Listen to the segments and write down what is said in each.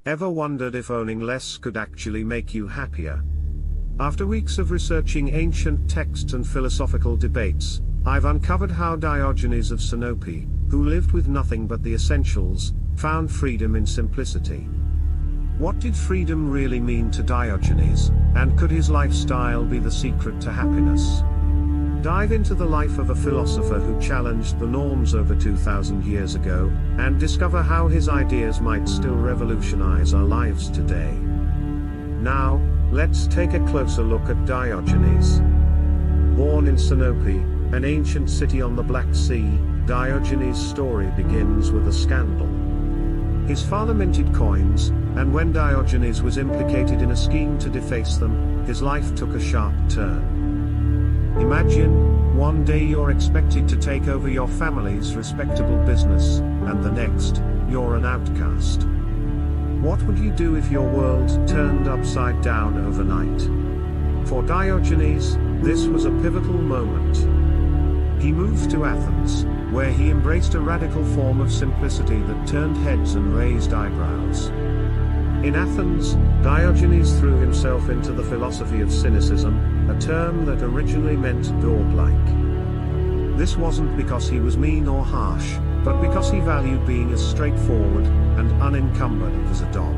Ever wondered if owning less could actually make you happier? After weeks of researching ancient texts and philosophical debates, I've uncovered how Diogenes of Sinope, who lived with nothing but the essentials, found freedom in simplicity. What did freedom really mean to Diogenes, and could his lifestyle be the secret to happiness? Dive into the life of a philosopher who challenged the norms over 2,000 years ago, and discover how his ideas might still revolutionize our lives today. Now, let's take a closer look at Diogenes. Born in Sinope, an ancient city on the Black Sea, Diogenes' story begins with a scandal. His father minted coins, and when Diogenes was implicated in a scheme to deface them, his life took a sharp turn. Imagine, one day you're expected to take over your family's respectable business, and the next, you're an outcast. What would you do if your world turned upside down overnight? For Diogenes, this was a pivotal moment. He moved to Athens, where he embraced a radical form of simplicity that turned heads and raised eyebrows. In Athens, Diogenes threw himself into the philosophy of Cynicism, a term that originally meant dog-like. This wasn't because he was mean or harsh, but because he valued being as straightforward and unencumbered as a dog.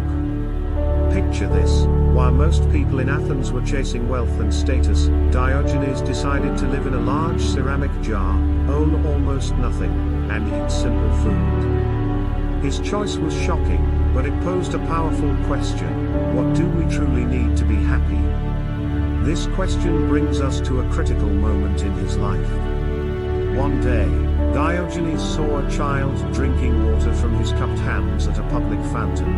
Picture this: while most people in Athens were chasing wealth and status, Diogenes decided to live in a large ceramic jar, own almost nothing, and eat simple food. His choice was shocking, but it posed a powerful question: what do we truly need to be happy? This question brings us to a critical moment in his life. One day, Diogenes saw a child drinking water from his cupped hands at a public fountain.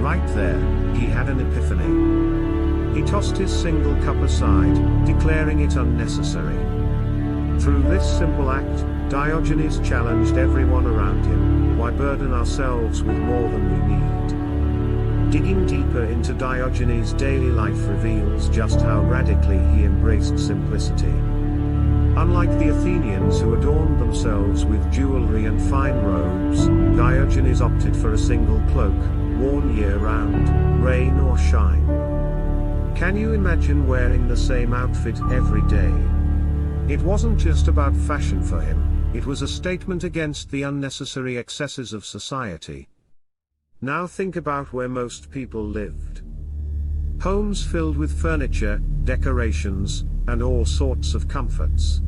Right there, he had an epiphany. He tossed his single cup aside, declaring it unnecessary. Through this simple act, Diogenes challenged everyone around him: why burden ourselves with more than we need? Digging deeper into Diogenes' daily life reveals just how radically he embraced simplicity. Unlike the Athenians who adorned themselves with jewelry and fine robes, Diogenes opted for a single cloak, worn year-round, rain or shine. Can you imagine wearing the same outfit every day? It wasn't just about fashion for him, it was a statement against the unnecessary excesses of society. Now think about where most people lived. Homes filled with furniture, decorations, and all sorts of comforts.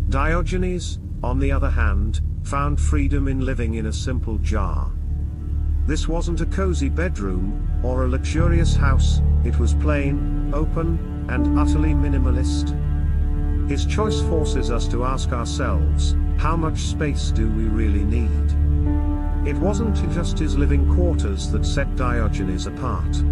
Diogenes, on the other hand, found freedom in living in a simple jar. This wasn't a cozy bedroom, or a luxurious house, it was plain, open, and utterly minimalist. His choice forces us to ask ourselves, how much space do we really need? It wasn't just his living quarters that set Diogenes apart.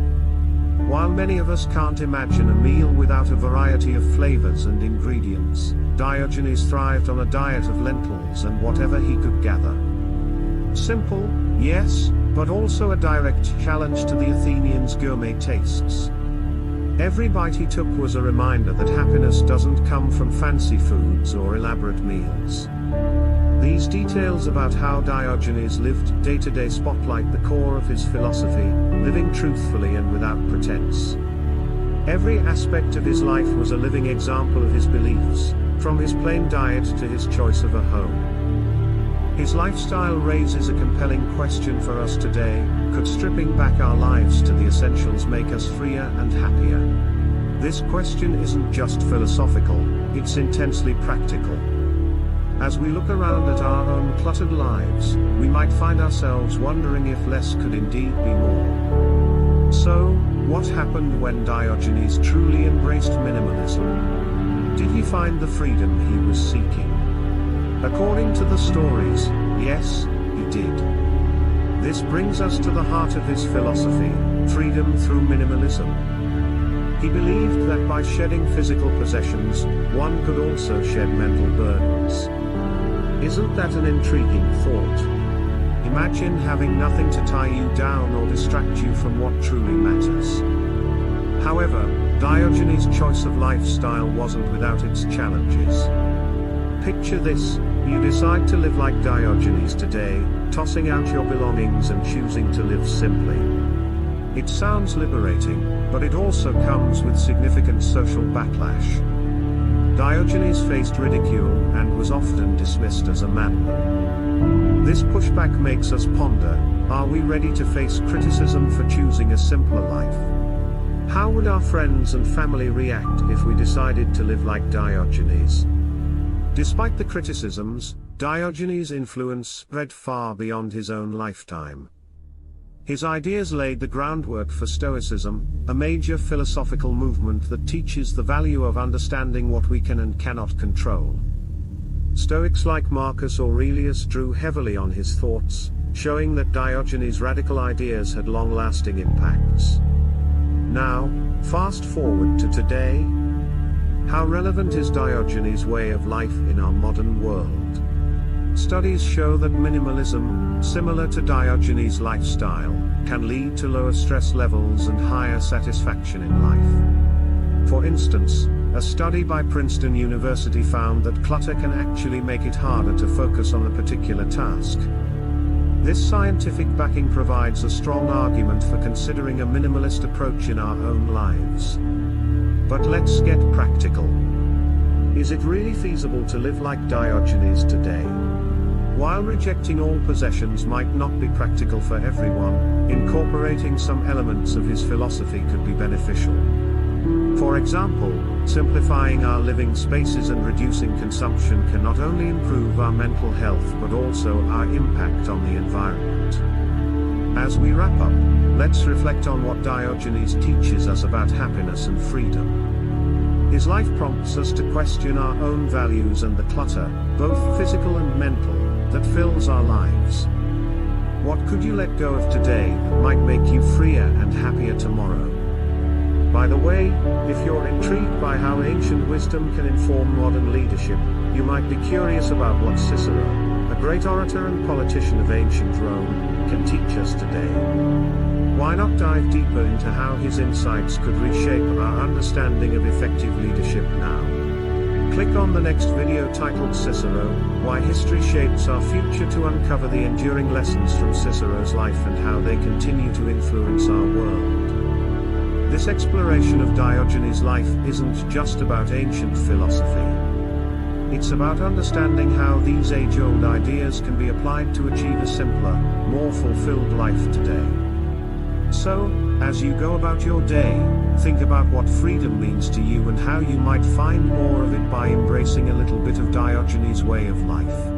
While many of us can't imagine a meal without a variety of flavors and ingredients, Diogenes thrived on a diet of lentils and whatever he could gather. Simple, yes, but also a direct challenge to the Athenians' gourmet tastes. Every bite he took was a reminder that happiness doesn't come from fancy foods or elaborate meals. These details about how Diogenes lived day-to-day spotlight the core of his philosophy, living truthfully and without pretense. Every aspect of his life was a living example of his beliefs, from his plain diet to his choice of a home. His lifestyle raises a compelling question for us today: could stripping back our lives to the essentials make us freer and happier? This question isn't just philosophical, it's intensely practical. As we look around at our own cluttered lives, we might find ourselves wondering if less could indeed be more. So, what happened when Diogenes truly embraced minimalism? Did he find the freedom he was seeking? According to the stories, yes, he did. This brings us to the heart of his philosophy: freedom through minimalism. He believed that by shedding physical possessions, one could also shed mental burdens. Isn't that an intriguing thought? Imagine having nothing to tie you down or distract you from what truly matters. However, Diogenes' choice of lifestyle wasn't without its challenges. Picture this: you decide to live like Diogenes today, tossing out your belongings and choosing to live simply. It sounds liberating, but it also comes with significant social backlash. Diogenes faced ridicule and was often dismissed as a madman. This pushback makes us ponder, are we ready to face criticism for choosing a simpler life? How would our friends and family react if we decided to live like Diogenes? Despite the criticisms, Diogenes' influence spread far beyond his own lifetime. His ideas laid the groundwork for Stoicism, a major philosophical movement that teaches the value of understanding what we can and cannot control. Stoics like Marcus Aurelius drew heavily on his thoughts, showing that Diogenes' radical ideas had long-lasting impacts. Now, fast forward to today. How relevant is Diogenes' way of life in our modern world? Studies show that minimalism, similar to Diogenes' lifestyle, can lead to lower stress levels and higher satisfaction in life. For instance, a study by Princeton University found that clutter can actually make it harder to focus on a particular task. This scientific backing provides a strong argument for considering a minimalist approach in our own lives. But let's get practical. Is it really feasible to live like Diogenes today? While rejecting all possessions might not be practical for everyone, incorporating some elements of his philosophy could be beneficial. For example, simplifying our living spaces and reducing consumption can not only improve our mental health but also our impact on the environment. As we wrap up, let's reflect on what Diogenes teaches us about happiness and freedom. His life prompts us to question our own values and the clutter, both physical and mental, that fills our lives. What could you let go of today that might make you freer and happier tomorrow? By the way, if you're intrigued by how ancient wisdom can inform modern leadership, you might be curious about what Cicero, a great orator and politician of ancient Rome, can teach us today. Why not dive deeper into how his insights could reshape our understanding of effective leadership now? Click on the next video titled Cicero, Why History Shapes Our Future, to uncover the enduring lessons from Cicero's life and how they continue to influence our world. This exploration of Diogenes' life isn't just about ancient philosophy. It's about understanding how these age-old ideas can be applied to achieve a simpler, more fulfilled life today. So, as you go about your day, think about what freedom means to you and how you might find more of it by embracing a little bit of Diogenes' way of life.